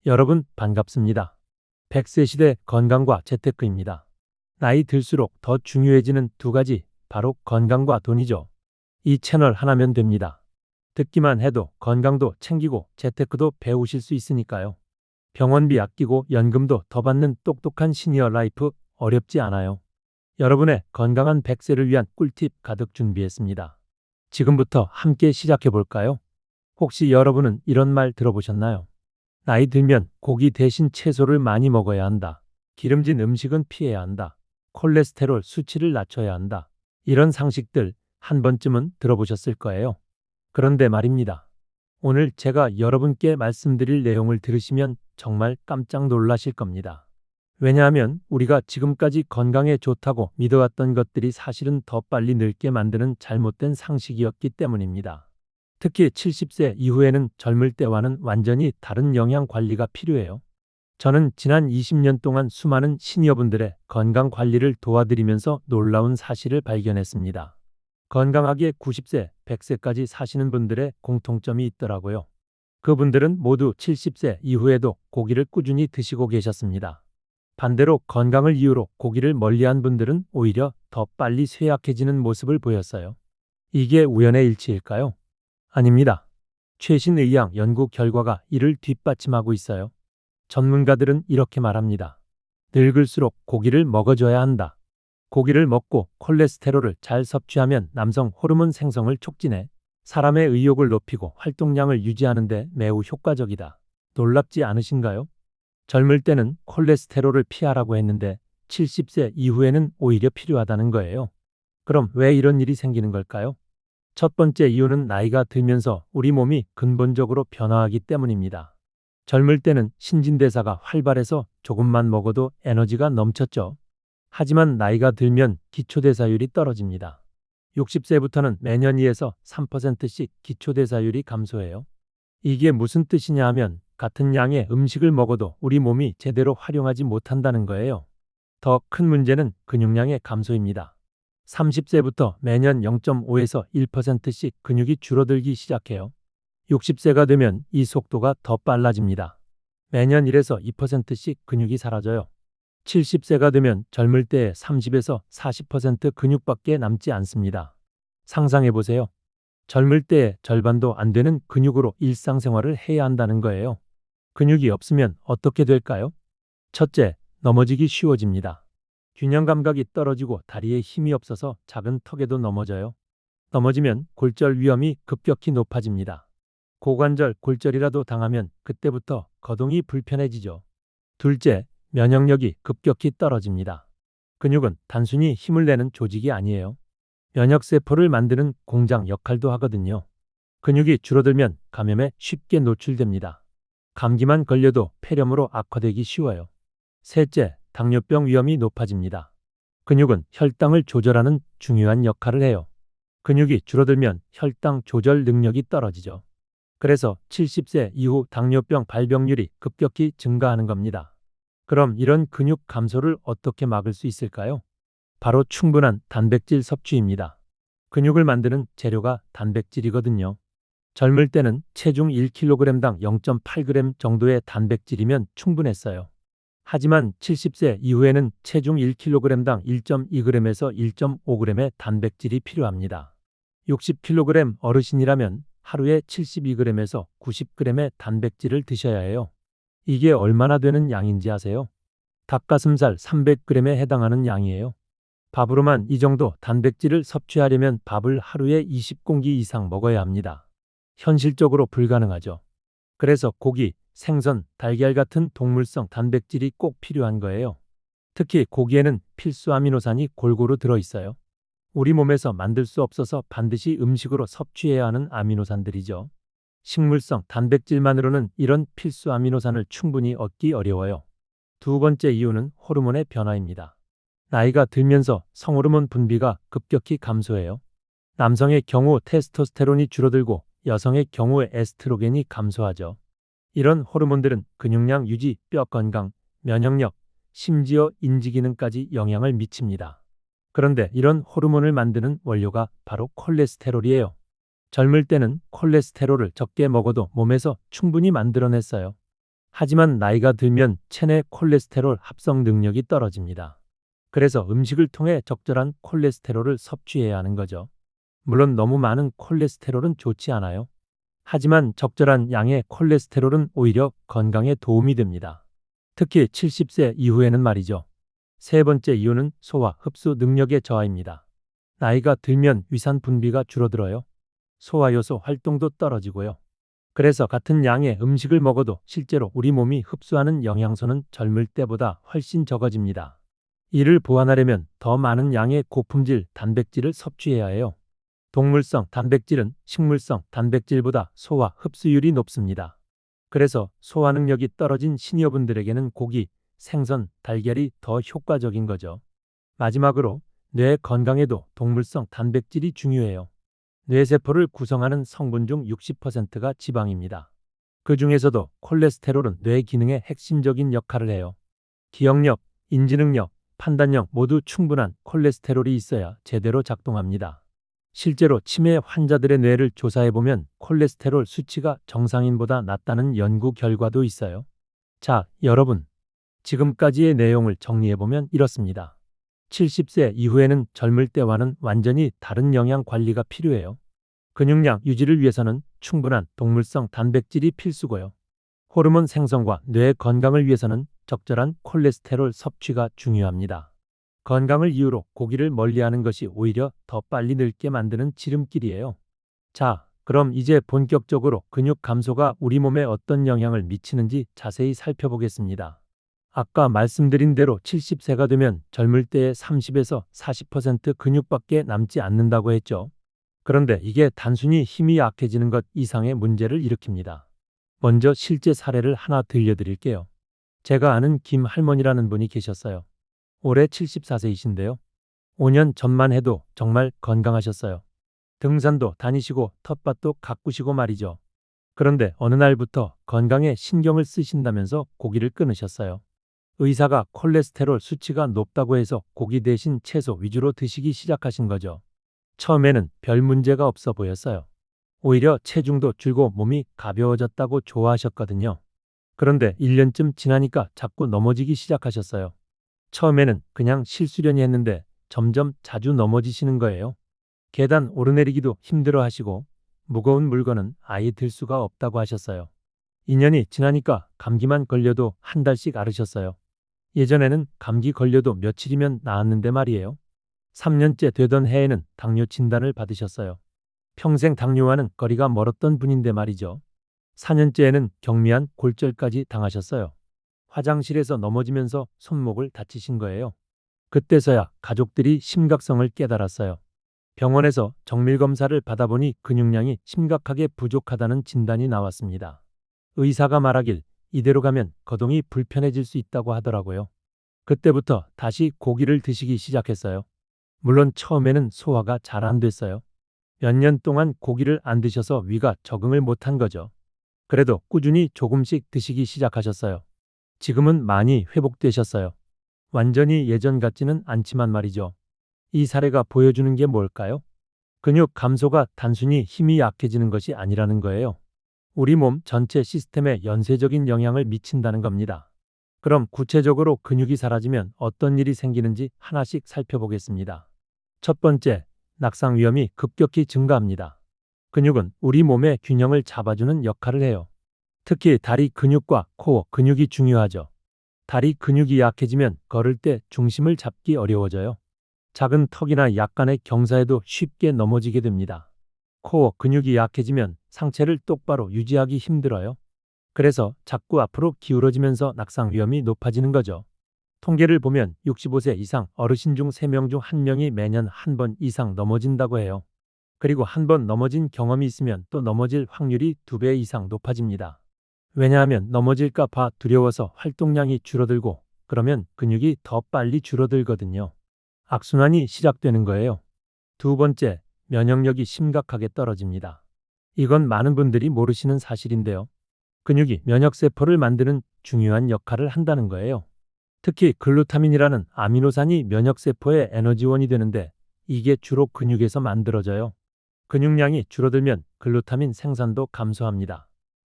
여러분 반갑습니다. 100세 시대 건강과 재테크입니다. 나이 들수록 더 중요해지는 두 가지, 바로 건강과 돈이죠. 이 채널 하나면 됩니다. 듣기만 해도 건강도 챙기고 재테크도 배우실 수 있으니까요. 병원비 아끼고 연금도 더 받는 똑똑한 시니어 라이프, 어렵지 않아요. 여러분의 건강한 100세를 위한 꿀팁 가득 준비했습니다. 지금부터 함께 시작해 볼까요? 혹시 여러분은 이런 말 들어보셨나요? 나이 들면 고기 대신 채소를 많이 먹어야 한다. 기름진 음식은 피해야 한다. 콜레스테롤 수치를 낮춰야 한다. 이런 상식들 한 번쯤은 들어보셨을 거예요. 그런데 말입니다. 오늘 제가 여러분께 말씀드릴 내용을 들으시면 정말 깜짝 놀라실 겁니다. 왜냐하면 우리가 지금까지 건강에 좋다고 믿어왔던 것들이 사실은 더 빨리 늙게 만드는 잘못된 상식이었기 때문입니다. 특히 70세 이후에는 젊을 때와는 완전히 다른 영양 관리가 필요해요. 저는 지난 20년 동안 수많은 시니어분들의 건강 관리를 도와드리면서 놀라운 사실을 발견했습니다. 건강하게 90세, 100세까지 사시는 분들의 공통점이 있더라고요. 그분들은 모두 70세 이후에도 고기를 꾸준히 드시고 계셨습니다. 반대로 건강을 이유로 고기를 멀리한 분들은 오히려 더 빨리 쇠약해지는 모습을 보였어요. 이게 우연의 일치일까요? 아닙니다. 최신 의학 연구 결과가 이를 뒷받침하고 있어요. 전문가들은 이렇게 말합니다. 늙을수록 고기를 먹어줘야 한다. 고기를 먹고 콜레스테롤을 잘 섭취하면 남성 호르몬 생성을 촉진해 사람의 의욕을 높이고 활동량을 유지하는 데 매우 효과적이다. 놀랍지 않으신가요? 젊을 때는 콜레스테롤을 피하라고 했는데 70세 이후에는 오히려 필요하다는 거예요. 그럼 왜 이런 일이 생기는 걸까요? 첫 번째 이유는 나이가 들면서 우리 몸이 근본적으로 변화하기 때문입니다. 젊을 때는 신진대사가 활발해서 조금만 먹어도 에너지가 넘쳤죠. 하지만 나이가 들면 기초대사율이 떨어집니다. 60세부터는 매년 2에서 3%씩 기초대사율이 감소해요. 이게 무슨 뜻이냐 하면 같은 양의 음식을 먹어도 우리 몸이 제대로 활용하지 못한다는 거예요. 더 큰 문제는 근육량의 감소입니다. 30세부터 매년 0.5에서 1%씩 근육이 줄어들기 시작해요. 60세가 되면 이 속도가 더 빨라집니다. 매년 1에서 2%씩 근육이 사라져요. 70세가 되면 젊을 때의 30에서 40% 근육밖에 남지 않습니다. 상상해 보세요. 젊을 때의 절반도 안 되는 근육으로 일상생활을 해야 한다는 거예요. 근육이 없으면 어떻게 될까요? 첫째, 넘어지기 쉬워집니다. 균형 감각이 떨어지고 다리에 힘이 없어서 작은 턱에도 넘어져요. 넘어지면 골절 위험이 급격히 높아집니다. 고관절 골절이라도 당하면 그때부터 거동이 불편해지죠. 둘째, 면역력이 급격히 떨어집니다. 근육은 단순히 힘을 내는 조직이 아니에요. 면역세포를 만드는 공장 역할도 하거든요. 근육이 줄어들면 감염에 쉽게 노출됩니다. 감기만 걸려도 폐렴으로 악화되기 쉬워요. 셋째, 당뇨병 위험이 높아집니다. 근육은 혈당을 조절하는 중요한 역할을 해요. 근육이 줄어들면 혈당 조절 능력이 떨어지죠. 그래서 70세 이후 당뇨병 발병률이 급격히 증가하는 겁니다. 그럼 이런 근육 감소를 어떻게 막을 수 있을까요? 바로 충분한 단백질 섭취입니다. 근육을 만드는 재료가 단백질이거든요. 젊을 때는 체중 1kg당 0.8g 정도의 단백질이면 충분했어요. 하지만 70세 이후에는 체중 1kg당 1.2g에서 1.5g의 단백질이 필요합니다. 60kg 어르신이라면 하루에 72g에서 90g의 단백질을 드셔야 해요. 이게 얼마나 되는 양인지 아세요? 닭가슴살 300g에 해당하는 양이에요. 밥으로만 이 정도 단백질을 섭취하려면 밥을 하루에 20공기 이상 먹어야 합니다. 현실적으로 불가능하죠. 그래서 고기, 생선, 달걀 같은 동물성 단백질이 꼭 필요한 거예요. 특히 고기에는 필수 아미노산이 골고루 들어있어요. 우리 몸에서 만들 수 없어서 반드시 음식으로 섭취해야 하는 아미노산들이죠. 식물성 단백질만으로는 이런 필수 아미노산을 충분히 얻기 어려워요. 두 번째 이유는 호르몬의 변화입니다. 나이가 들면서 성호르몬 분비가 급격히 감소해요. 남성의 경우 테스토스테론이 줄어들고 여성의 경우 에스트로겐이 감소하죠. 이런 호르몬들은 근육량 유지, 뼈 건강, 면역력, 심지어 인지기능까지 영향을 미칩니다. 그런데 이런 호르몬을 만드는 원료가 바로 콜레스테롤이에요. 젊을 때는 콜레스테롤을 적게 먹어도 몸에서 충분히 만들어냈어요. 하지만 나이가 들면 체내 콜레스테롤 합성 능력이 떨어집니다. 그래서 음식을 통해 적절한 콜레스테롤을 섭취해야 하는 거죠. 물론 너무 많은 콜레스테롤은 좋지 않아요. 하지만 적절한 양의 콜레스테롤은 오히려 건강에 도움이 됩니다. 특히 70세 이후에는 말이죠. 세 번째 이유는 소화 흡수 능력의 저하입니다. 나이가 들면 위산 분비가 줄어들어요. 소화효소 활동도 떨어지고요. 그래서 같은 양의 음식을 먹어도 실제로 우리 몸이 흡수하는 영양소는 젊을 때보다 훨씬 적어집니다. 이를 보완하려면 더 많은 양의 고품질 단백질을 섭취해야 해요. 동물성 단백질은 식물성 단백질보다 소화 흡수율이 높습니다. 그래서 소화 능력이 떨어진 시니어분들에게는 고기, 생선, 달걀이 더 효과적인 거죠. 마지막으로 뇌 건강에도 동물성 단백질이 중요해요. 뇌세포를 구성하는 성분 중 60%가 지방입니다. 그 중에서도 콜레스테롤은 뇌 기능에 핵심적인 역할을 해요. 기억력, 인지능력, 판단력 모두 충분한 콜레스테롤이 있어야 제대로 작동합니다. 실제로 치매 환자들의 뇌를 조사해보면 콜레스테롤 수치가 정상인보다 낮다는 연구 결과도 있어요. 자, 여러분. 지금까지의 내용을 정리해보면 이렇습니다. 70세 이후에는 젊을 때와는 완전히 다른 영양 관리가 필요해요. 근육량 유지를 위해서는 충분한 동물성 단백질이 필수고요. 호르몬 생성과 뇌 건강을 위해서는 적절한 콜레스테롤 섭취가 중요합니다. 건강을 이유로 고기를 멀리하는 것이 오히려 더 빨리 늙게 만드는 지름길이에요. 자, 그럼 이제 본격적으로 근육 감소가 우리 몸에 어떤 영향을 미치는지 자세히 살펴보겠습니다. 아까 말씀드린 대로 70세가 되면 젊을 때의 30에서 40% 근육밖에 남지 않는다고 했죠. 그런데 이게 단순히 힘이 약해지는 것 이상의 문제를 일으킵니다. 먼저 실제 사례를 하나 들려드릴게요. 제가 아는 김 할머니라는 분이 계셨어요. 올해 74세이신데요. 5년 전만 해도 정말 건강하셨어요. 등산도 다니시고 텃밭도 가꾸시고 말이죠. 그런데 어느 날부터 건강에 신경을 쓰신다면서 고기를 끊으셨어요. 의사가 콜레스테롤 수치가 높다고 해서 고기 대신 채소 위주로 드시기 시작하신 거죠. 처음에는 별 문제가 없어 보였어요. 오히려 체중도 줄고 몸이 가벼워졌다고 좋아하셨거든요. 그런데 1년쯤 지나니까 자꾸 넘어지기 시작하셨어요. 처음에는 그냥 실수련이 했는데 점점 자주 넘어지시는 거예요. 계단 오르내리기도 힘들어 하시고 무거운 물건은 아예 들 수가 없다고 하셨어요. 2년이 지나니까 감기만 걸려도 한 달씩 앓으셨어요. 예전에는 감기 걸려도 며칠이면 나았는데 말이에요. 3년째 되던 해에는 당뇨 진단을 받으셨어요. 평생 당뇨와는 거리가 멀었던 분인데 말이죠. 4년째에는 경미한 골절까지 당하셨어요. 화장실에서 넘어지면서 손목을 다치신 거예요. 그때서야 가족들이 심각성을 깨달았어요. 병원에서 정밀검사를 받아보니 근육량이 심각하게 부족하다는 진단이 나왔습니다. 의사가 말하길 이대로 가면 거동이 불편해질 수 있다고 하더라고요. 그때부터 다시 고기를 드시기 시작했어요. 물론 처음에는 소화가 잘 안 됐어요. 몇 년 동안 고기를 안 드셔서 위가 적응을 못한 거죠. 그래도 꾸준히 조금씩 드시기 시작하셨어요. 지금은 많이 회복되셨어요. 완전히 예전 같지는 않지만 말이죠. 이 사례가 보여주는 게 뭘까요? 근육 감소가 단순히 힘이 약해지는 것이 아니라는 거예요. 우리 몸 전체 시스템에 연쇄적인 영향을 미친다는 겁니다. 그럼 구체적으로 근육이 사라지면 어떤 일이 생기는지 하나씩 살펴보겠습니다. 첫 번째, 낙상 위험이 급격히 증가합니다. 근육은 우리 몸의 균형을 잡아주는 역할을 해요. 특히 다리 근육과 코어 근육이 중요하죠. 다리 근육이 약해지면 걸을 때 중심을 잡기 어려워져요. 작은 턱이나 약간의 경사에도 쉽게 넘어지게 됩니다. 코어 근육이 약해지면 상체를 똑바로 유지하기 힘들어요. 그래서 자꾸 앞으로 기울어지면서 낙상 위험이 높아지는 거죠. 통계를 보면 65세 이상 어르신 중 3명 중 1명이 매년 한 번 이상 넘어진다고 해요. 그리고 한 번 넘어진 경험이 있으면 또 넘어질 확률이 2배 이상 높아집니다. 왜냐하면 넘어질까 봐 두려워서 활동량이 줄어들고 그러면 근육이 더 빨리 줄어들거든요. 악순환이 시작되는 거예요. 두 번째, 면역력이 심각하게 떨어집니다. 이건 많은 분들이 모르시는 사실인데요. 근육이 면역세포를 만드는 중요한 역할을 한다는 거예요. 특히 글루타민이라는 아미노산이 면역세포의 에너지원이 되는데 이게 주로 근육에서 만들어져요. 근육량이 줄어들면 글루타민 생산도 감소합니다.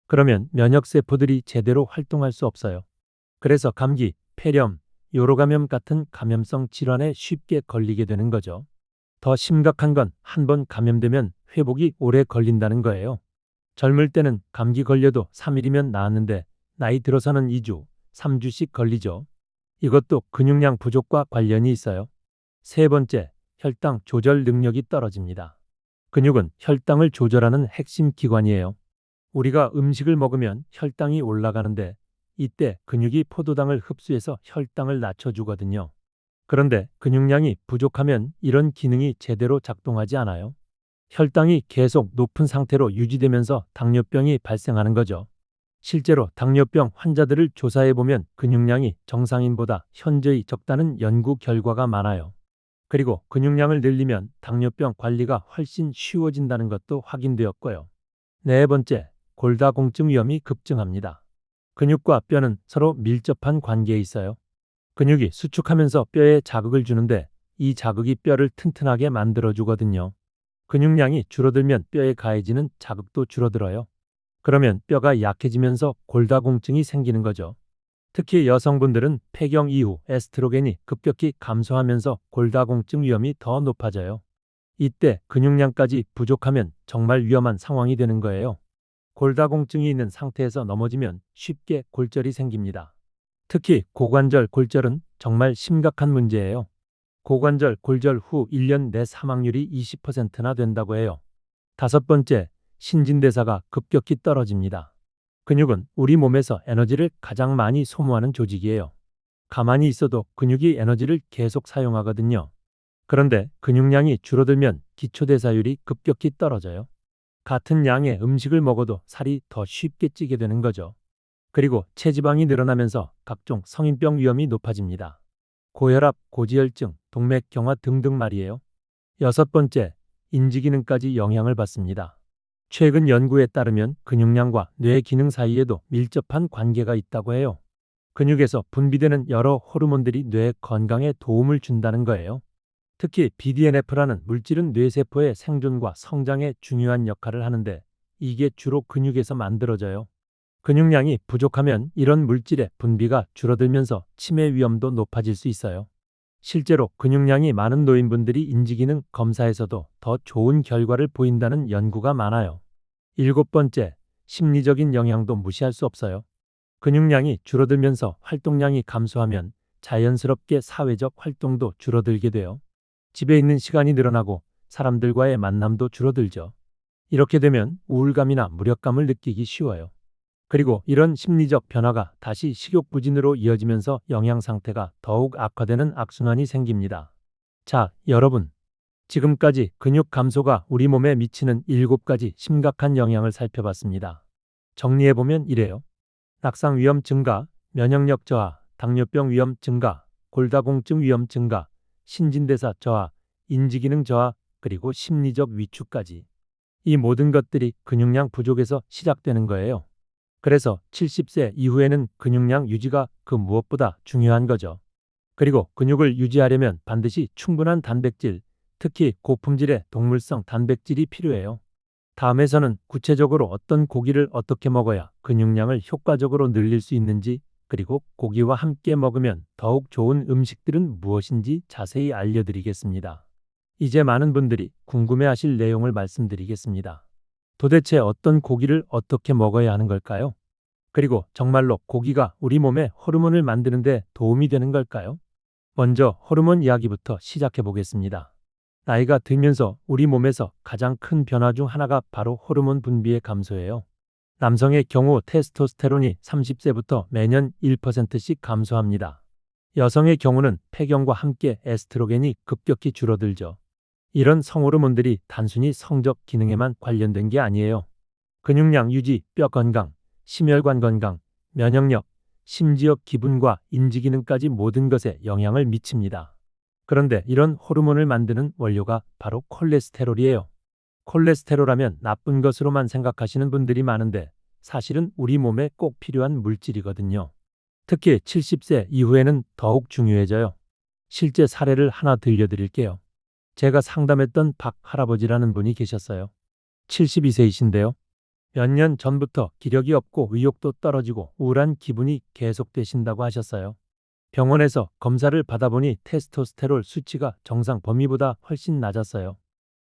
그러면 면역세포들이 제대로 활동할 수 없어요. 그래서 감기, 폐렴, 요로감염 같은 감염성 질환에 쉽게 걸리게 되는 거죠. 더 심각한 건 한 번 감염되면 회복이 오래 걸린다는 거예요. 젊을 때는 감기 걸려도 3일이면 나았는데 나이 들어서는 2주, 3주씩 걸리죠. 이것도 근육량 부족과 관련이 있어요. 세 번째, 혈당 조절 능력이 떨어집니다. 근육은 혈당을 조절하는 핵심 기관이에요. 우리가 음식을 먹으면 혈당이 올라가는데 이때 근육이 포도당을 흡수해서 혈당을 낮춰주거든요. 그런데 근육량이 부족하면 이런 기능이 제대로 작동하지 않아요. 혈당이 계속 높은 상태로 유지되면서 당뇨병이 발생하는 거죠. 실제로 당뇨병 환자들을 조사해보면 근육량이 정상인보다 현저히 적다는 연구 결과가 많아요. 그리고 근육량을 늘리면 당뇨병 관리가 훨씬 쉬워진다는 것도 확인되었고요. 네 번째, 골다공증 위험이 급증합니다. 근육과 뼈는 서로 밀접한 관계에 있어요. 근육이 수축하면서 뼈에 자극을 주는데 이 자극이 뼈를 튼튼하게 만들어주거든요. 근육량이 줄어들면 뼈에 가해지는 자극도 줄어들어요. 그러면 뼈가 약해지면서 골다공증이 생기는 거죠. 특히 여성분들은 폐경 이후 에스트로겐이 급격히 감소하면서 골다공증 위험이 더 높아져요. 이때 근육량까지 부족하면 정말 위험한 상황이 되는 거예요. 골다공증이 있는 상태에서 넘어지면 쉽게 골절이 생깁니다. 특히 고관절 골절은 정말 심각한 문제예요. 고관절 골절 후 1년 내 사망률이 20%나 된다고 해요. 다섯 번째, 신진대사가 급격히 떨어집니다. 근육은 우리 몸에서 에너지를 가장 많이 소모하는 조직이에요. 가만히 있어도 근육이 에너지를 계속 사용하거든요. 그런데 근육량이 줄어들면 기초대사율이 급격히 떨어져요. 같은 양의 음식을 먹어도 살이 더 쉽게 찌게 되는 거죠. 그리고 체지방이 늘어나면서 각종 성인병 위험이 높아집니다. 고혈압, 고지혈증, 동맥경화 등등 말이에요. 여섯 번째, 인지기능까지 영향을 받습니다. 최근 연구에 따르면 근육량과 뇌 기능 사이에도 밀접한 관계가 있다고 해요. 근육에서 분비되는 여러 호르몬들이 뇌 건강에 도움을 준다는 거예요. 특히 BDNF라는 물질은 뇌세포의 생존과 성장에 중요한 역할을 하는데 이게 주로 근육에서 만들어져요. 근육량이 부족하면 이런 물질의 분비가 줄어들면서 치매 위험도 높아질 수 있어요. 실제로 근육량이 많은 노인분들이 인지기능 검사에서도 더 좋은 결과를 보인다는 연구가 많아요. 일곱 번째, 심리적인 영향도 무시할 수 없어요. 근육량이 줄어들면서 활동량이 감소하면 자연스럽게 사회적 활동도 줄어들게 돼요. 집에 있는 시간이 늘어나고 사람들과의 만남도 줄어들죠. 이렇게 되면 우울감이나 무력감을 느끼기 쉬워요. 그리고 이런 심리적 변화가 다시 식욕부진으로 이어지면서 영양 상태가 더욱 악화되는 악순환이 생깁니다. 자, 여러분. 지금까지 근육 감소가 우리 몸에 미치는 7가지 심각한 영향을 살펴봤습니다. 정리해보면 이래요. 낙상 위험 증가, 면역력 저하, 당뇨병 위험 증가, 골다공증 위험 증가, 신진대사 저하, 인지기능 저하, 그리고 심리적 위축까지. 이 모든 것들이 근육량 부족에서 시작되는 거예요. 그래서 70세 이후에는 근육량 유지가 그 무엇보다 중요한 거죠. 그리고 근육을 유지하려면 반드시 충분한 단백질, 특히 고품질의 동물성 단백질이 필요해요. 다음에서는 구체적으로 어떤 고기를 어떻게 먹어야 근육량을 효과적으로 늘릴 수 있는지, 그리고 고기와 함께 먹으면 더욱 좋은 음식들은 무엇인지 자세히 알려드리겠습니다. 이제 많은 분들이 궁금해하실 내용을 말씀드리겠습니다. 도대체 어떤 고기를 어떻게 먹어야 하는 걸까요? 그리고 정말로 고기가 우리 몸에 호르몬을 만드는데 도움이 되는 걸까요? 먼저 호르몬 이야기부터 시작해 보겠습니다. 나이가 들면서 우리 몸에서 가장 큰 변화 중 하나가 바로 호르몬 분비의 감소예요. 남성의 경우 테스토스테론이 30세부터 매년 1%씩 감소합니다. 여성의 경우는 폐경과 함께 에스트로겐이 급격히 줄어들죠. 이런 성호르몬들이 단순히 성적 기능에만 관련된 게 아니에요. 근육량 유지, 뼈 건강, 심혈관 건강, 면역력, 심지어 기분과 인지기능까지 모든 것에 영향을 미칩니다. 그런데 이런 호르몬을 만드는 원료가 바로 콜레스테롤이에요. 콜레스테롤하면 나쁜 것으로만 생각하시는 분들이 많은데 사실은 우리 몸에 꼭 필요한 물질이거든요. 특히 70세 이후에는 더욱 중요해져요. 실제 사례를 하나 들려드릴게요. 제가 상담했던 박 할아버지라는 분이 계셨어요. 72세이신데요. 몇 년 전부터 기력이 없고 의욕도 떨어지고 우울한 기분이 계속되신다고 하셨어요. 병원에서 검사를 받아보니 테스토스테론 수치가 정상 범위보다 훨씬 낮았어요.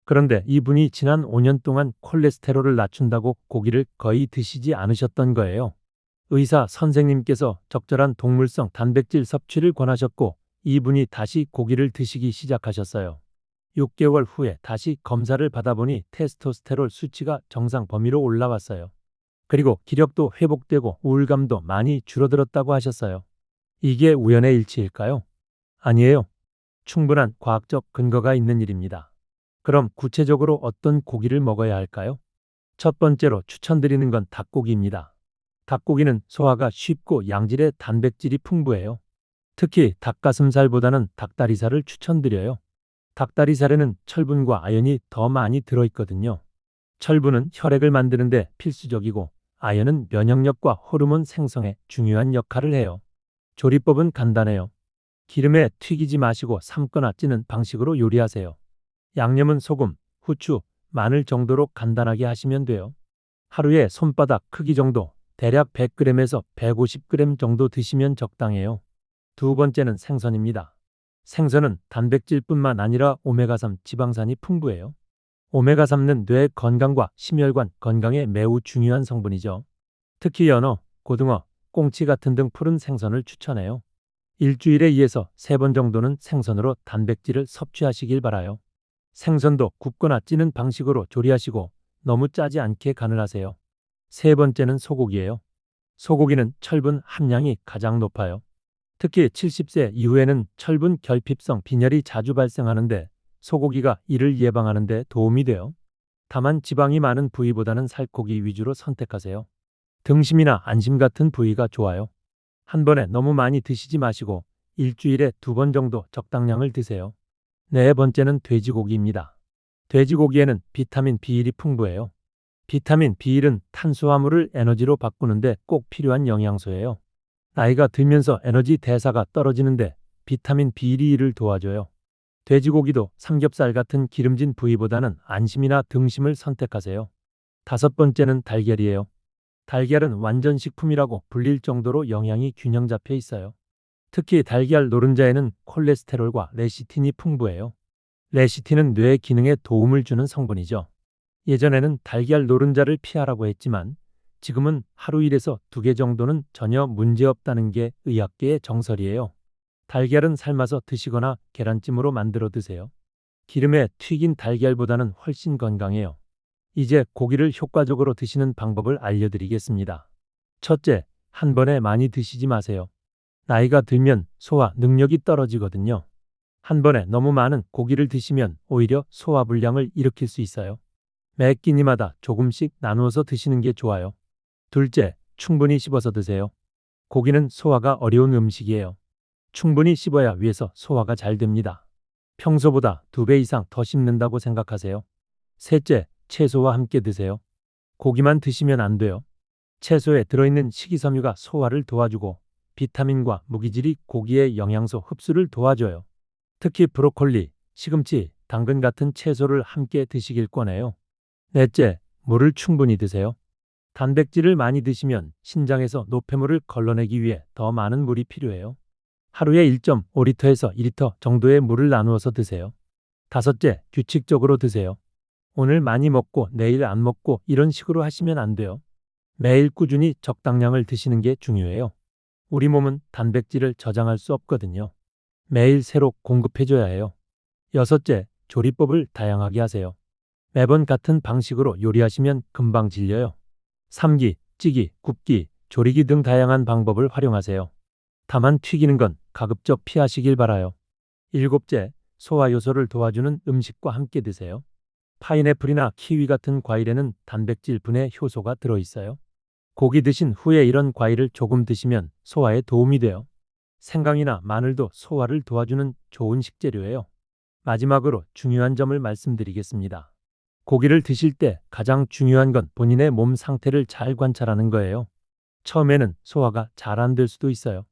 그런데 이분이 지난 5년 동안 콜레스테롤을 낮춘다고 고기를 거의 드시지 않으셨던 거예요. 의사 선생님께서 적절한 동물성 단백질 섭취를 권하셨고 이분이 다시 고기를 드시기 시작하셨어요. 6개월 후에 다시 검사를 받아보니 테스토스테론 수치가 정상 범위로 올라왔어요. 그리고 기력도 회복되고 우울감도 많이 줄어들었다고 하셨어요. 이게 우연의 일치일까요? 아니에요. 충분한 과학적 근거가 있는 일입니다. 그럼 구체적으로 어떤 고기를 먹어야 할까요? 첫 번째로 추천드리는 건 닭고기입니다. 닭고기는 소화가 쉽고 양질의 단백질이 풍부해요. 특히 닭가슴살보다는 닭다리살을 추천드려요. 닭다리살에는 철분과 아연이 더 많이 들어있거든요. 철분은 혈액을 만드는데 필수적이고 아연은 면역력과 호르몬 생성에 중요한 역할을 해요. 조리법은 간단해요. 기름에 튀기지 마시고 삶거나 찌는 방식으로 요리하세요. 양념은 소금, 후추, 마늘 정도로 간단하게 하시면 돼요. 하루에 손바닥 크기 정도, 대략 100g에서 150g 정도 드시면 적당해요. 두 번째는 생선입니다. 생선은 단백질뿐만 아니라 오메가3 지방산이 풍부해요. 오메가3는 뇌 건강과 심혈관 건강에 매우 중요한 성분이죠. 특히 연어, 고등어, 꽁치 같은 등 푸른 생선을 추천해요. 일주일에 2에서 3번 정도는 생선으로 단백질을 섭취하시길 바라요. 생선도 굽거나 찌는 방식으로 조리하시고 너무 짜지 않게 간을 하세요. 세 번째는 소고기예요. 소고기는 철분 함량이 가장 높아요. 특히 70세 이후에는 철분 결핍성 빈혈이 자주 발생하는데 소고기가 이를 예방하는 데 도움이 돼요. 다만 지방이 많은 부위보다는 살코기 위주로 선택하세요. 등심이나 안심 같은 부위가 좋아요. 한 번에 너무 많이 드시지 마시고 일주일에 2번 정도 적당량을 드세요. 네 번째는 돼지고기입니다. 돼지고기에는 비타민 B1이 풍부해요. 비타민 B1은 탄수화물을 에너지로 바꾸는데 꼭 필요한 영양소예요. 나이가 들면서 에너지 대사가 떨어지는데 비타민 B1이 이를 도와줘요. 돼지고기도 삼겹살 같은 기름진 부위보다는 안심이나 등심을 선택하세요. 다섯 번째는 달걀이에요. 달걀은 완전 식품이라고 불릴 정도로 영양이 균형 잡혀 있어요. 특히 달걀 노른자에는 콜레스테롤과 레시틴이 풍부해요. 레시틴은 뇌 기능에 도움을 주는 성분이죠. 예전에는 달걀 노른자를 피하라고 했지만 지금은 하루 1에서 2개 정도는 전혀 문제없다는 게 의학계의 정설이에요. 달걀은 삶아서 드시거나 계란찜으로 만들어 드세요. 기름에 튀긴 달걀보다는 훨씬 건강해요. 이제 고기를 효과적으로 드시는 방법을 알려드리겠습니다. 첫째, 한 번에 많이 드시지 마세요. 나이가 들면 소화 능력이 떨어지거든요. 한 번에 너무 많은 고기를 드시면 오히려 소화불량을 일으킬 수 있어요. 매 끼니마다 조금씩 나누어서 드시는 게 좋아요. 둘째, 충분히 씹어서 드세요. 고기는 소화가 어려운 음식이에요. 충분히 씹어야 위에서 소화가 잘 됩니다. 평소보다 2배 이상 더 씹는다고 생각하세요. 셋째, 채소와 함께 드세요. 고기만 드시면 안 돼요. 채소에 들어있는 식이섬유가 소화를 도와주고 비타민과 무기질이 고기의 영양소 흡수를 도와줘요. 특히 브로콜리, 시금치, 당근 같은 채소를 함께 드시길 권해요. 넷째, 물을 충분히 드세요. 단백질을 많이 드시면 신장에서 노폐물을 걸러내기 위해 더 많은 물이 필요해요. 하루에 1.5리터에서 2리터 정도의 물을 나누어서 드세요. 다섯째, 규칙적으로 드세요. 오늘 많이 먹고 내일 안 먹고 이런 식으로 하시면 안 돼요. 매일 꾸준히 적당량을 드시는 게 중요해요. 우리 몸은 단백질을 저장할 수 없거든요. 매일 새로 공급해줘야 해요. 여섯째, 조리법을 다양하게 하세요. 매번 같은 방식으로 요리하시면 금방 질려요. 삶기, 찌기, 굽기, 조리기 등 다양한 방법을 활용하세요. 다만 튀기는 건 가급적 피하시길 바라요. 일곱째, 소화 요소를 도와주는 음식과 함께 드세요. 파인애플이나 키위 같은 과일에는 단백질 분해 효소가 들어있어요. 고기 드신 후에 이런 과일을 조금 드시면 소화에 도움이 돼요. 생강이나 마늘도 소화를 도와주는 좋은 식재료예요. 마지막으로 중요한 점을 말씀드리겠습니다. 고기를 드실 때 가장 중요한 건 본인의 몸 상태를 잘 관찰하는 거예요. 처음에는 소화가 잘 안 될 수도 있어요.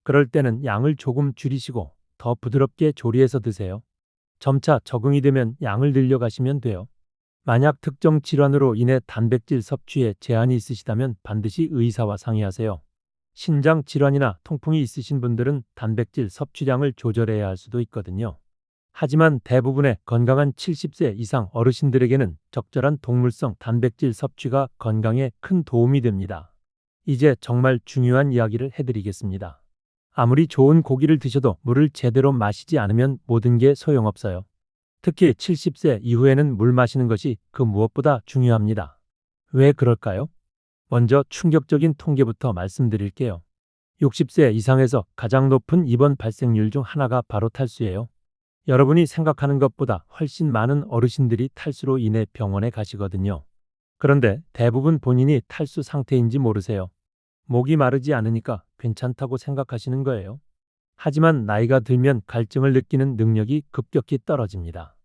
그럴 때는 양을 조금 줄이시고 더 부드럽게 조리해서 드세요. 점차 적응이 되면 양을 늘려가시면 돼요. 만약 특정 질환으로 인해 단백질 섭취에 제한이 있으시다면 반드시 의사와 상의하세요. 신장 질환이나 통풍이 있으신 분들은 단백질 섭취량을 조절해야 할 수도 있거든요. 하지만 대부분의 건강한 70세 이상 어르신들에게는 적절한 동물성 단백질 섭취가 건강에 큰 도움이 됩니다. 이제 정말 중요한 이야기를 해드리겠습니다. 아무리 좋은 고기를 드셔도 물을 제대로 마시지 않으면 모든 게 소용없어요. 특히 70세 이후에는 물 마시는 것이 그 무엇보다 중요합니다. 왜 그럴까요? 먼저 충격적인 통계부터 말씀드릴게요. 60세 이상에서 가장 높은 입원 발생률 중 하나가 바로 탈수예요. 여러분이 생각하는 것보다 훨씬 많은 어르신들이 탈수로 인해 병원에 가시거든요. 그런데 대부분 본인이 탈수 상태인지 모르세요. 목이 마르지 않으니까 괜찮다고 생각하시는 거예요. 하지만 나이가 들면 갈증을 느끼는 능력이 급격히 떨어집니다.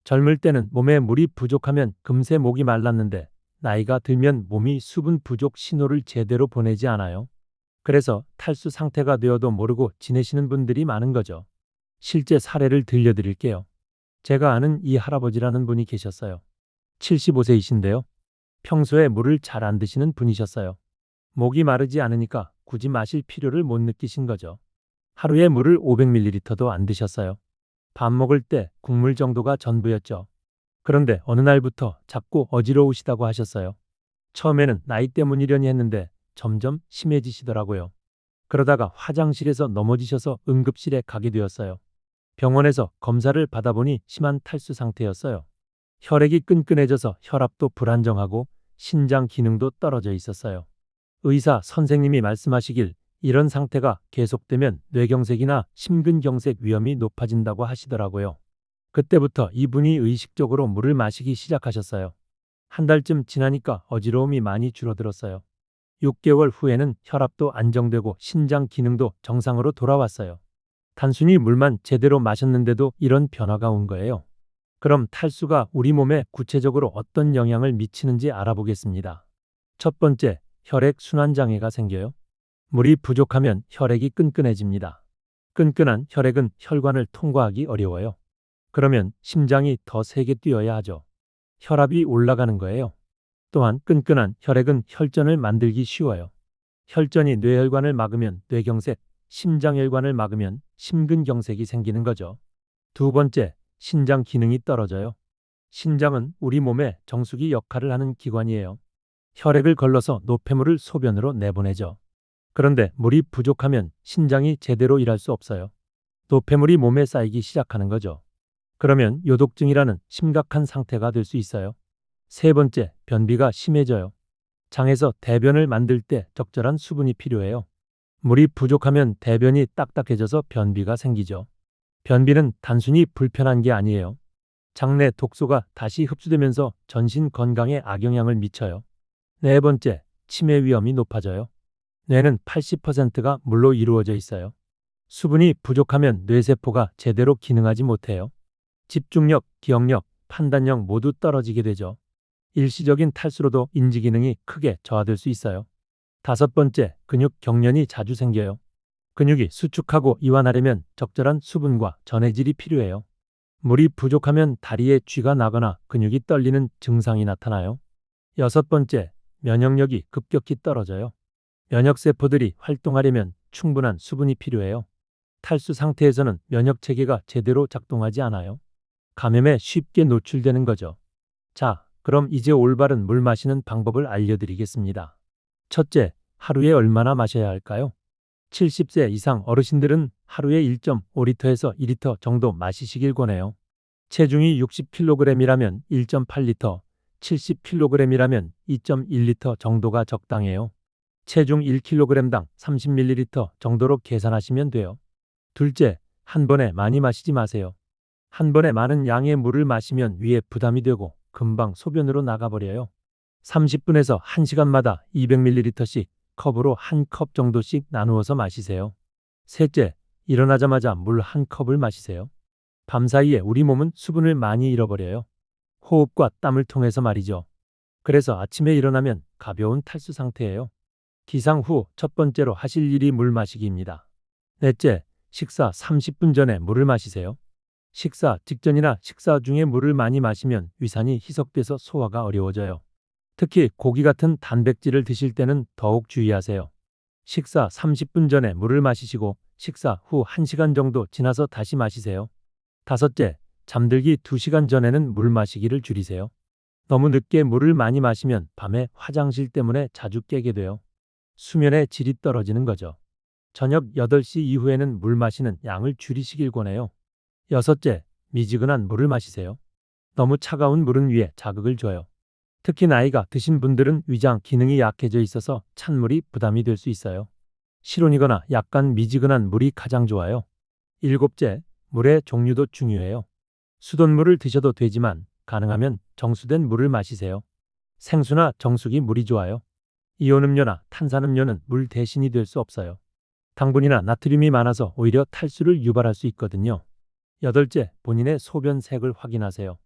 젊을 때는 몸에 물이 부족하면 금세 목이 말랐는데 나이가 들면 몸이 수분 부족 신호를 제대로 보내지 않아요. 그래서 탈수 상태가 되어도 모르고 지내시는 분들이 많은 거죠. 실제 사례를 들려드릴게요. 제가 아는 이 할아버지라는 분이 계셨어요. 75세이신데요. 평소에 물을 잘 안 드시는 분이셨어요. 목이 마르지 않으니까 굳이 마실 필요를 못 느끼신 거죠. 하루에 물을 500ml도 안 드셨어요. 밥 먹을 때 국물 정도가 전부였죠. 그런데 어느 날부터 자꾸 어지러우시다고 하셨어요. 처음에는 나이 때문이려니 했는데 점점 심해지시더라고요. 그러다가 화장실에서 넘어지셔서 응급실에 가게 되었어요. 병원에서 검사를 받아보니 심한 탈수 상태였어요. 혈액이 끈끈해져서 혈압도 불안정하고 신장 기능도 떨어져 있었어요. 의사 선생님이 말씀하시길 이런 상태가 계속되면 뇌경색이나 심근경색 위험이 높아진다고 하시더라고요. 그때부터 이분이 의식적으로 물을 마시기 시작하셨어요. 한 달쯤 지나니까 어지러움이 많이 줄어들었어요. 6개월 후에는 혈압도 안정되고 신장 기능도 정상으로 돌아왔어요. 단순히 물만 제대로 마셨는데도 이런 변화가 온 거예요. 그럼 탈수가 우리 몸에 구체적으로 어떤 영향을 미치는지 알아보겠습니다. 첫 번째, 혈액 순환 장애가 생겨요. 물이 부족하면 혈액이 끈끈해집니다. 끈끈한 혈액은 혈관을 통과하기 어려워요. 그러면 심장이 더 세게 뛰어야 하죠. 혈압이 올라가는 거예요. 또한 끈끈한 혈액은 혈전을 만들기 쉬워요. 혈전이 뇌혈관을 막으면 뇌경색, 심장혈관을 막으면 심근경색이 생기는 거죠. 두 번째, 신장 기능이 떨어져요. 신장은 우리 몸의 정수기 역할을 하는 기관이에요. 혈액을 걸러서 노폐물을 소변으로 내보내죠. 그런데 물이 부족하면 신장이 제대로 일할 수 없어요. 노폐물이 몸에 쌓이기 시작하는 거죠. 그러면 요독증이라는 심각한 상태가 될 수 있어요. 세 번째, 변비가 심해져요. 장에서 대변을 만들 때 적절한 수분이 필요해요. 물이 부족하면 대변이 딱딱해져서 변비가 생기죠. 변비는 단순히 불편한 게 아니에요. 장내 독소가 다시 흡수되면서 전신 건강에 악영향을 미쳐요. 네 번째, 치매 위험이 높아져요. 뇌는 80%가 물로 이루어져 있어요. 수분이 부족하면 뇌세포가 제대로 기능하지 못해요. 집중력, 기억력, 판단력 모두 떨어지게 되죠. 일시적인 탈수로도 인지 기능이 크게 저하될 수 있어요. 다섯 번째, 근육 경련이 자주 생겨요. 근육이 수축하고 이완하려면 적절한 수분과 전해질이 필요해요. 물이 부족하면 다리에 쥐가 나거나 근육이 떨리는 증상이 나타나요. 여섯 번째, 면역력이 급격히 떨어져요. 면역세포들이 활동하려면 충분한 수분이 필요해요. 탈수 상태에서는 면역체계가 제대로 작동하지 않아요. 감염에 쉽게 노출되는 거죠. 자, 그럼 이제 올바른 물 마시는 방법을 알려드리겠습니다. 첫째, 하루에 얼마나 마셔야 할까요? 70세 이상 어르신들은 하루에 1.5리터에서 2리터 정도 마시시길 권해요. 체중이 60kg이라면 1.8리터, 70kg이라면 2.1리터 정도가 적당해요. 체중 1kg당 30ml 정도로 계산하시면 돼요. 둘째, 한 번에 많이 마시지 마세요. 한 번에 많은 양의 물을 마시면 위에 부담이 되고 금방 소변으로 나가버려요. 30분에서 1시간마다 200ml씩 컵으로 한 컵 정도씩 나누어서 마시세요. 셋째, 일어나자마자 물 한 컵을 마시세요. 밤사이에 우리 몸은 수분을 많이 잃어버려요. 호흡과 땀을 통해서 말이죠. 그래서 아침에 일어나면 가벼운 탈수 상태예요. 기상 후 첫 번째로 하실 일이 물 마시기입니다. 넷째, 식사 30분 전에 물을 마시세요. 식사 직전이나 식사 중에 물을 많이 마시면 위산이 희석돼서 소화가 어려워져요. 특히 고기 같은 단백질을 드실 때는 더욱 주의하세요. 식사 30분 전에 물을 마시시고 식사 후 1시간 정도 지나서 다시 마시세요. 다섯째, 잠들기 2시간 전에는 물 마시기를 줄이세요. 너무 늦게 물을 많이 마시면 밤에 화장실 때문에 자주 깨게 돼요. 수면의 질이 떨어지는 거죠. 저녁 8시 이후에는 물 마시는 양을 줄이시길 권해요. 여섯째, 미지근한 물을 마시세요. 너무 차가운 물은 위에 자극을 줘요. 특히 나이가 드신 분들은 위장 기능이 약해져 있어서 찬물이 부담이 될 수 있어요. 실온이거나 약간 미지근한 물이 가장 좋아요. 일곱째, 물의 종류도 중요해요. 수돗물을 드셔도 되지만 가능하면 정수된 물을 마시세요. 생수나 정수기 물이 좋아요. 이온음료나 탄산음료는 물 대신이 될 수 없어요. 당분이나 나트륨이 많아서 오히려 탈수를 유발할 수 있거든요. 여덟째, 본인의 소변 색을 확인하세요.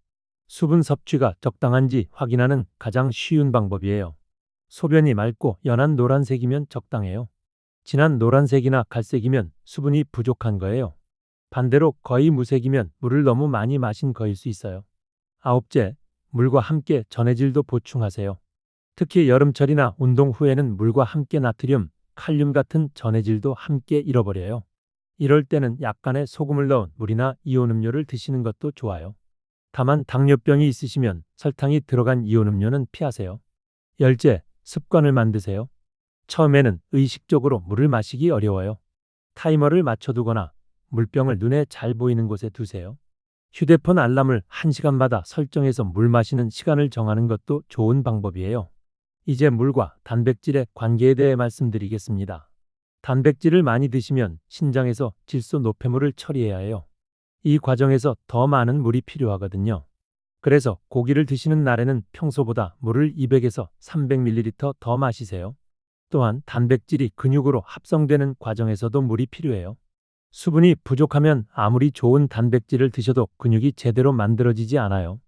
수분 섭취가 적당한지 확인하는 가장 쉬운 방법이에요. 소변이 맑고 연한 노란색이면 적당해요. 진한 노란색이나 갈색이면 수분이 부족한 거예요. 반대로 거의 무색이면 물을 너무 많이 마신 거일 수 있어요. 아홉째, 물과 함께 전해질도 보충하세요. 특히 여름철이나 운동 후에는 물과 함께 나트륨, 칼륨 같은 전해질도 함께 잃어버려요. 이럴 때는 약간의 소금을 넣은 물이나 이온음료를 드시는 것도 좋아요. 다만 당뇨병이 있으시면 설탕이 들어간 이온음료는 피하세요. 열째, 습관을 만드세요. 처음에는 의식적으로 물을 마시기 어려워요. 타이머를 맞춰두거나 물병을 눈에 잘 보이는 곳에 두세요. 휴대폰 알람을 1시간마다 설정해서 물 마시는 시간을 정하는 것도 좋은 방법이에요. 이제 물과 단백질의 관계에 대해 말씀드리겠습니다. 단백질을 많이 드시면 신장에서 질소 노폐물을 처리해야 해요. 이 과정에서 더 많은 물이 필요하거든요. 그래서 고기를 드시는 날에는 평소보다 물을 200에서 300ml 더 마시세요. 또한 단백질이 근육으로 합성되는 과정에서도 물이 필요해요. 수분이 부족하면 아무리 좋은 단백질을 드셔도 근육이 제대로 만들어지지 않아요.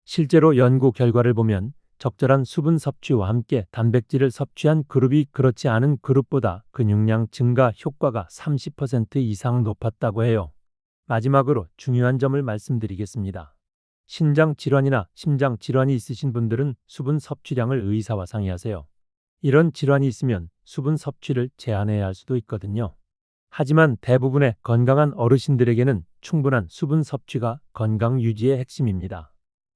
실제로 연구 결과를 보면 적절한 수분 섭취와 함께 단백질을 섭취한 그룹이 그렇지 않은 그룹보다 근육량 증가 효과가 30% 이상 높았다고 해요. 마지막으로 중요한 점을 말씀드리겠습니다. 신장 질환이나 심장 질환이 있으신 분들은 수분 섭취량을 의사와 상의하세요. 이런 질환이 있으면 수분 섭취를 제한해야 할 수도 있거든요. 하지만 대부분의 건강한 어르신들에게는 충분한 수분 섭취가 건강 유지의 핵심입니다.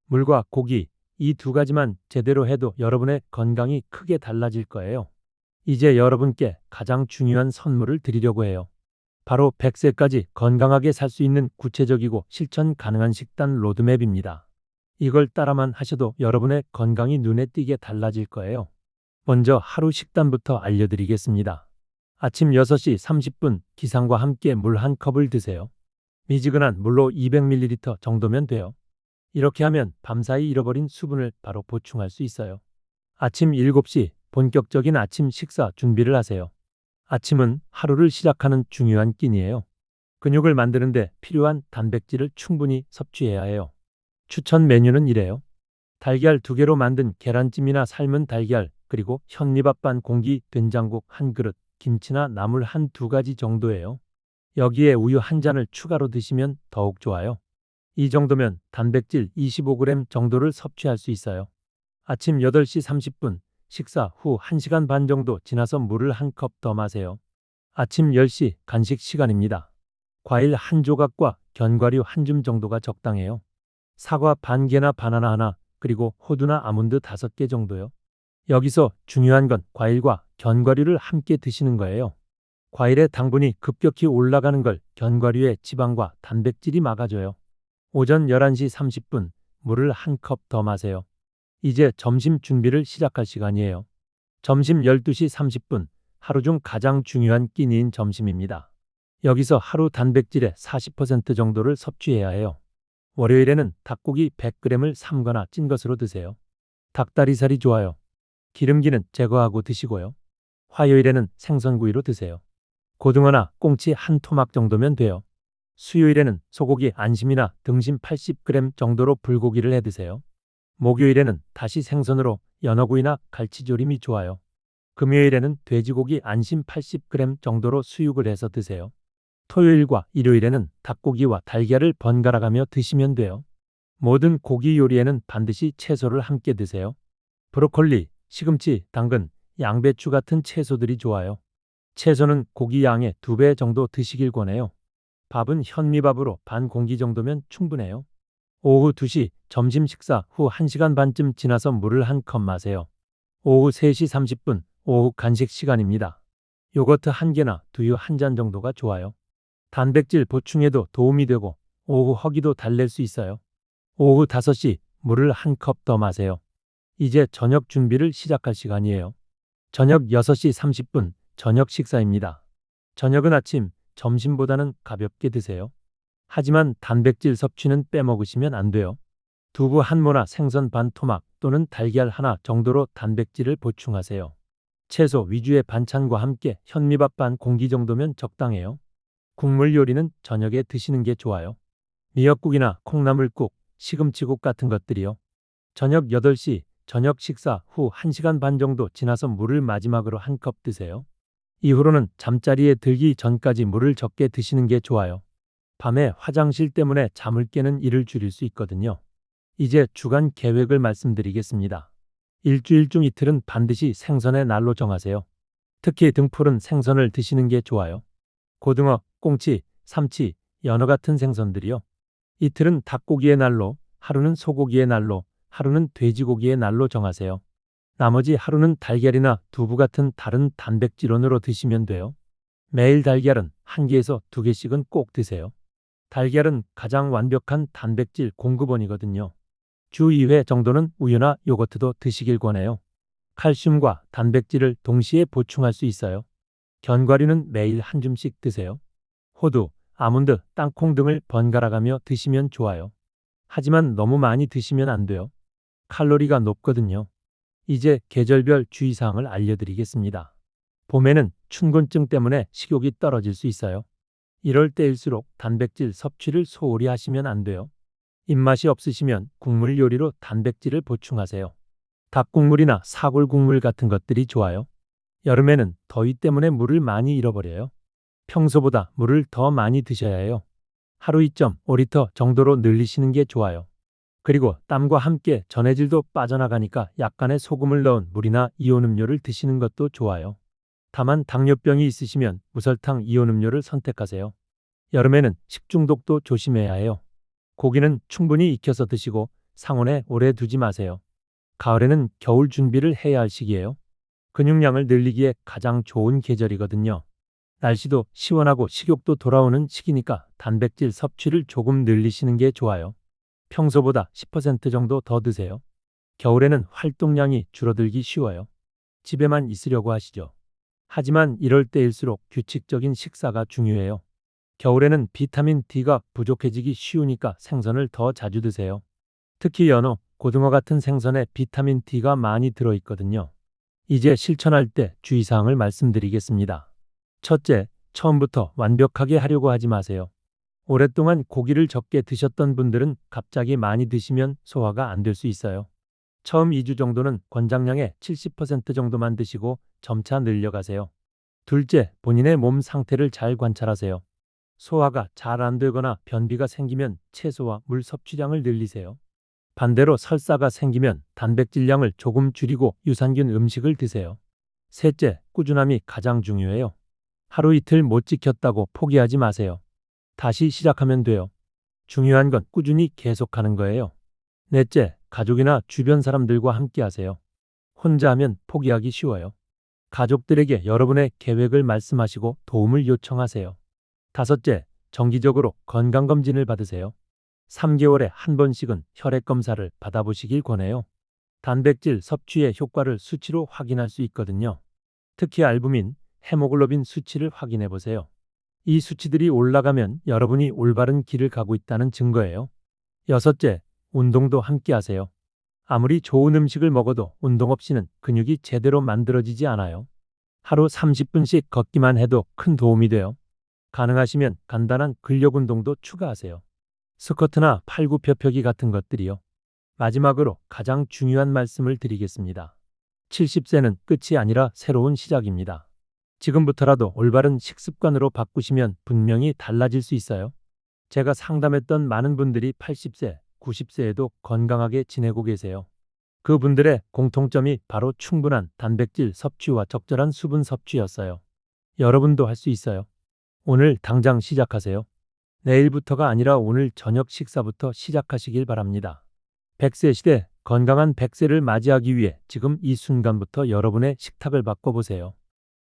물과 고기, 이 두 가지만 제대로 해도 여러분의 건강이 크게 달라질 거예요. 이제 여러분께 가장 중요한 선물을 드리려고 해요. 바로 100세까지 건강하게 살 수 있는 구체적이고 실천 가능한 식단 로드맵입니다. 이걸 따라만 하셔도 여러분의 건강이 눈에 띄게 달라질 거예요. 먼저 하루 식단부터 알려드리겠습니다. 아침 6시 30분 기상과 함께 물 한 컵을 드세요. 미지근한 물로 200ml 정도면 돼요. 이렇게 하면 밤사이 잃어버린 수분을 바로 보충할 수 있어요. 아침 7시 본격적인 아침 식사 준비를 하세요. 아침은 하루를 시작하는 중요한 끼니예요. 근육을 만드는데 필요한 단백질을 충분히 섭취해야 해요. 추천 메뉴는 이래요. 달걀 2개로 만든 계란찜이나 삶은 달걀, 그리고 현미밥 반 공기, 된장국 1그릇, 김치나 나물 1~2가지 정도예요. 여기에 우유 1잔을 추가로 드시면 더욱 좋아요. 이 정도면 단백질 25g 정도를 섭취할 수 있어요. 아침 8시 30분, 식사 후 1시간 반 정도 지나서 물을 1컵 더 마세요. 아침 10시 간식 시간입니다. 과일 1조각과 견과류 1줌 정도가 적당해요. 사과 반 개나 바나나 하나, 그리고 호두나 아몬드 5개 정도요. 여기서 중요한 건 과일과 견과류를 함께 드시는 거예요. 과일의 당분이 급격히 올라가는 걸 견과류의 지방과 단백질이 막아줘요. 오전 11시 30분, 물을 1컵 더 마세요. 이제 점심 준비를 시작할 시간이에요. 점심 12시 30분, 하루 중 가장 중요한 끼니인 점심입니다. 여기서 하루 단백질의 40% 정도를 섭취해야 해요. 월요일에는 닭고기 100g을 삶거나 찐 것으로 드세요. 닭다리살이 좋아요. 기름기는 제거하고 드시고요. 화요일에는 생선구이로 드세요. 고등어나 꽁치 1토막 정도면 돼요. 수요일에는 소고기 안심이나 등심 80g 정도로 불고기를 해 드세요. 목요일에는 다시 생선으로 연어구이나 갈치조림이 좋아요. 금요일에는 돼지고기 안심 80g 정도로 수육을 해서 드세요. 토요일과 일요일에는 닭고기와 달걀을 번갈아 가며 드시면 돼요. 모든 고기 요리에는 반드시 채소를 함께 드세요. 브로콜리, 시금치, 당근, 양배추 같은 채소들이 좋아요. 채소는 고기 양의 2배 정도 드시길 권해요. 밥은 현미밥으로 반 공기 정도면 충분해요. 오후 2시 점심 식사 후 1시간 반쯤 지나서 물을 한 컵 마세요. 오후 3시 30분 오후 간식 시간입니다. 요거트 1개나 두유 1잔 정도가 좋아요. 단백질 보충에도 도움이 되고 오후 허기도 달랠 수 있어요. 오후 5시 물을 한 컵 더 마세요. 이제 저녁 준비를 시작할 시간이에요. 저녁 6시 30분 저녁 식사입니다. 저녁은 아침, 점심보다는 가볍게 드세요. 하지만 단백질 섭취는 빼먹으시면 안 돼요. 두부 한 모나 생선 반 토막 또는 달걀 하나 정도로 단백질을 보충하세요. 채소 위주의 반찬과 함께 현미밥 반 공기 정도면 적당해요. 국물 요리는 저녁에 드시는 게 좋아요. 미역국이나 콩나물국, 시금치국 같은 것들이요. 저녁 8시 저녁 식사 후 1시간 반 정도 지나서 물을 마지막으로 한 컵 드세요. 이후로는 잠자리에 들기 전까지 물을 적게 드시는 게 좋아요. 밤에 화장실 때문에 잠을 깨는 일을 줄일 수 있거든요. 이제 주간 계획을 말씀드리겠습니다. 일주일 중 이틀은 반드시 생선의 날로 정하세요. 특히 등푸른 생선을 드시는 게 좋아요. 고등어, 꽁치, 삼치, 연어 같은 생선들이요. 이틀은 닭고기의 날로, 하루는 소고기의 날로, 하루는 돼지고기의 날로 정하세요. 나머지 하루는 달걀이나 두부 같은 다른 단백질원으로 드시면 돼요. 매일 달걀은 1개에서 2개씩은 꼭 드세요. 달걀은 가장 완벽한 단백질 공급원이거든요. 주 2회 정도는 우유나 요거트도 드시길 권해요. 칼슘과 단백질을 동시에 보충할 수 있어요. 견과류는 매일 한 줌씩 드세요. 호두, 아몬드, 땅콩 등을 번갈아 가며 드시면 좋아요. 하지만 너무 많이 드시면 안 돼요. 칼로리가 높거든요. 이제 계절별 주의사항을 알려드리겠습니다. 봄에는 춘곤증 때문에 식욕이 떨어질 수 있어요. 이럴 때일수록 단백질 섭취를 소홀히 하시면 안 돼요. 입맛이 없으시면 국물 요리로 단백질을 보충하세요. 닭국물이나 사골국물 같은 것들이 좋아요. 여름에는 더위 때문에 물을 많이 잃어버려요. 평소보다 물을 더 많이 드셔야 해요. 하루 2.5리터 정도로 늘리시는 게 좋아요. 그리고 땀과 함께 전해질도 빠져나가니까 약간의 소금을 넣은 물이나 이온 음료를 드시는 것도 좋아요. 다만 당뇨병이 있으시면 무설탕 이온 음료를 선택하세요. 여름에는 식중독도 조심해야 해요. 고기는 충분히 익혀서 드시고 상온에 오래 두지 마세요. 가을에는 겨울 준비를 해야 할 시기예요. 근육량을 늘리기에 가장 좋은 계절이거든요. 날씨도 시원하고 식욕도 돌아오는 시기니까 단백질 섭취를 조금 늘리시는 게 좋아요. 평소보다 10% 정도 더 드세요. 겨울에는 활동량이 줄어들기 쉬워요. 집에만 있으려고 하시죠. 하지만 이럴 때일수록 규칙적인 식사가 중요해요. 겨울에는 비타민 D가 부족해지기 쉬우니까 생선을 더 자주 드세요. 특히 연어, 고등어 같은 생선에 비타민 D가 많이 들어있거든요. 이제 실천할 때 주의사항을 말씀드리겠습니다. 첫째, 처음부터 완벽하게 하려고 하지 마세요. 오랫동안 고기를 적게 드셨던 분들은 갑자기 많이 드시면 소화가 안 될 수 있어요. 처음 2주 정도는 권장량의 70% 정도만 드시고 점차 늘려가세요. 둘째, 본인의 몸 상태를 잘 관찰하세요. 소화가 잘 안 되거나 변비가 생기면 채소와 물 섭취량을 늘리세요. 반대로 설사가 생기면 단백질량을 조금 줄이고 유산균 음식을 드세요. 셋째, 꾸준함이 가장 중요해요. 하루 이틀 못 지켰다고 포기하지 마세요. 다시 시작하면 돼요. 중요한 건 꾸준히 계속하는 거예요. 넷째, 가족이나 주변 사람들과 함께 하세요. 혼자 하면 포기하기 쉬워요. 가족들에게 여러분의 계획을 말씀하시고 도움을 요청하세요. 다섯째, 정기적으로 건강검진을 받으세요. 3개월에 한 번씩은 혈액검사를 받아보시길 권해요. 단백질 섭취의 효과를 수치로 확인할 수 있거든요. 특히 알부민, 헤모글로빈 수치를 확인해 보세요. 이 수치들이 올라가면 여러분이 올바른 길을 가고 있다는 증거예요. 여섯째, 운동도 함께 하세요. 아무리 좋은 음식을 먹어도 운동 없이는 근육이 제대로 만들어지지 않아요. 하루 30분씩 걷기만 해도 큰 도움이 돼요. 가능하시면 간단한 근력 운동도 추가하세요. 스쿼트나 팔굽혀펴기 같은 것들이요. 마지막으로 가장 중요한 말씀을 드리겠습니다. 70세는 끝이 아니라 새로운 시작입니다. 지금부터라도 올바른 식습관으로 바꾸시면 분명히 달라질 수 있어요. 제가 상담했던 많은 분들이 80세, 90세에도 건강하게 지내고 계세요. 그분들의 공통점이 바로 충분한 단백질 섭취와 적절한 수분 섭취였어요. 여러분도 할 수 있어요. 오늘 당장 시작하세요. 내일부터가 아니라 오늘 저녁 식사부터 시작하시길 바랍니다. 100세 시대 건강한 100세를 맞이하기 위해 지금 이 순간부터 여러분의 식탁을 바꿔보세요.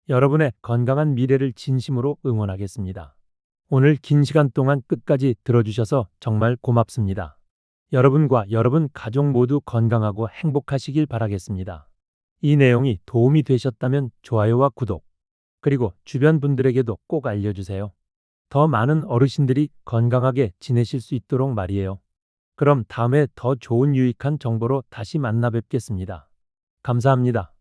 여러분의 건강한 미래를 진심으로 응원하겠습니다. 오늘 긴 시간 동안 끝까지 들어주셔서 정말 고맙습니다. 여러분과 여러분 가족 모두 건강하고 행복하시길 바라겠습니다. 이 내용이 도움이 되셨다면 좋아요와 구독, 그리고 주변 분들에게도 꼭 알려주세요. 더 많은 어르신들이 건강하게 지내실 수 있도록 말이에요. 그럼 다음에 더 좋은 유익한 정보로 다시 만나 뵙겠습니다. 감사합니다.